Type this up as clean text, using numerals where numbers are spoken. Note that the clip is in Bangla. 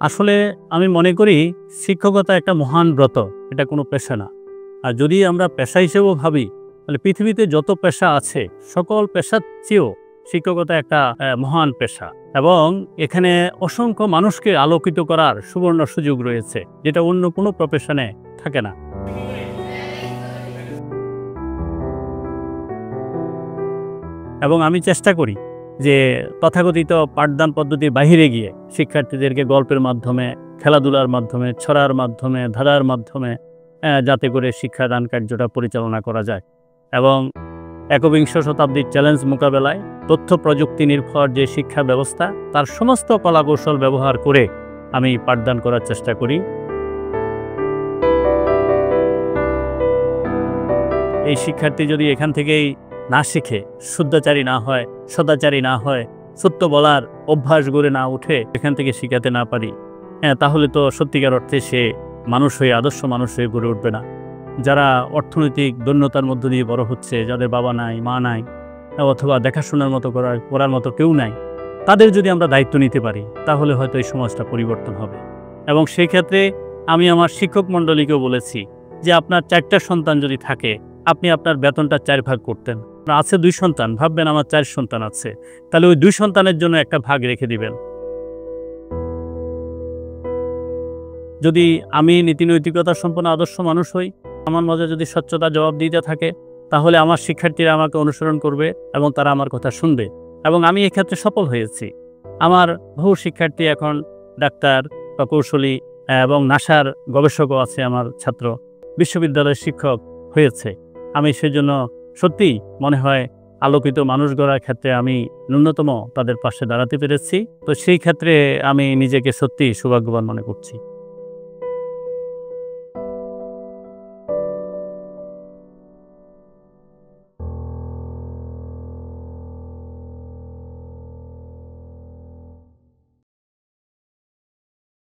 আসলে আমি মনে করি শিক্ষকতা একটা মহান ব্রত। এটা কোনো পেশা না। আর যদি আমরা পেশা হিসেবেও ভাবি, তাহলে পৃথিবীতে যত পেশা আছে, সকল পেশার চেয়েও শিক্ষকতা একটা মহান পেশা। এবং এখানে অসংখ্য মানুষকে আলোকিত করার সুবর্ণ সুযোগ রয়েছে, যেটা অন্য কোনো প্রফেশনে থাকে না। এবং আমি চেষ্টা করি যে তথাকথিত পাঠদান পদ্ধতির বাহিরে গিয়ে শিক্ষার্থীদেরকে গল্পের মাধ্যমে, খেলাধুলার মাধ্যমে, ছড়ার মাধ্যমে, ধাঁধার মাধ্যমে যাতে করে শিক্ষাদান কার্যটা পরিচালনা করা যায়। এবং একবিংশ শতাব্দীর চ্যালেঞ্জ মোকাবেলায় তথ্য প্রযুক্তি নির্ভর যে শিক্ষা ব্যবস্থা, তার সমস্ত কলাকৌশল ব্যবহার করে আমি পাঠদান করার চেষ্টা করি। এই শিক্ষার্থী যদি এখান থেকেই না শিখে, শুদ্ধাচারী না হয়, সদাচারী না হয়, সত্য বলার অভ্যাস গড়ে না উঠে, এখান থেকে শিখাতে না পারি, তাহলে তো সত্যিকার অর্থে সে মানুষ হয়ে, আদর্শ মানুষ হয়ে গড়ে উঠবে না। যারা অর্থনৈতিক দৈন্যতার মধ্য দিয়ে বড় হচ্ছে, যাদের বাবা নাই, মা নাই, অথবা দেখাশোনার মতো করার মতো কেউ নাই, তাদের যদি আমরা দায়িত্ব নিতে পারি, তাহলে হয়তো এই সমাজটা পরিবর্তন হবে। এবং সেই ক্ষেত্রে আমি আমার শিক্ষক মণ্ডলীকেও বলেছি যে আপনার 4টা সন্তান যদি থাকে, আপনি আপনার বেতনটা 4 ভাগ করতেন। আছে 2 সন্তান, ভাববেন আমার 4 সন্তান আছে, তাহলে ওই 2 সন্তানের জন্য একটা ভাগ রেখে দিবেন। যদি আমি নীতিনৈতিকতা সম্পন্ন আদর্শ মানুষ হই, আমার মাঝে যদি স্বচ্ছতা জবাব দিতে থাকে, তাহলে আমার শিক্ষার্থীরা আমাকে অনুসরণ করবে এবং তারা আমার কথা শুনবে। এবং আমি এক্ষেত্রে সফল হয়েছি। আমার বহু শিক্ষার্থী এখন ডাক্তার, প্রকৌশলী এবং নাসার গবেষকও আছে। আমার ছাত্র বিশ্ববিদ্যালয়ের শিক্ষক হয়েছে। আমি সেজন্য সত্যিই মনে হয় আলোকিত মানুষ গড়ার ক্ষেত্রে আমি ন্যূনতম তাদের পাশে দাঁড়াতে পেরেছি। তো সেই ক্ষেত্রে আমি নিজেকে সত্যিই সৌভাগ্যবান মনে করছি।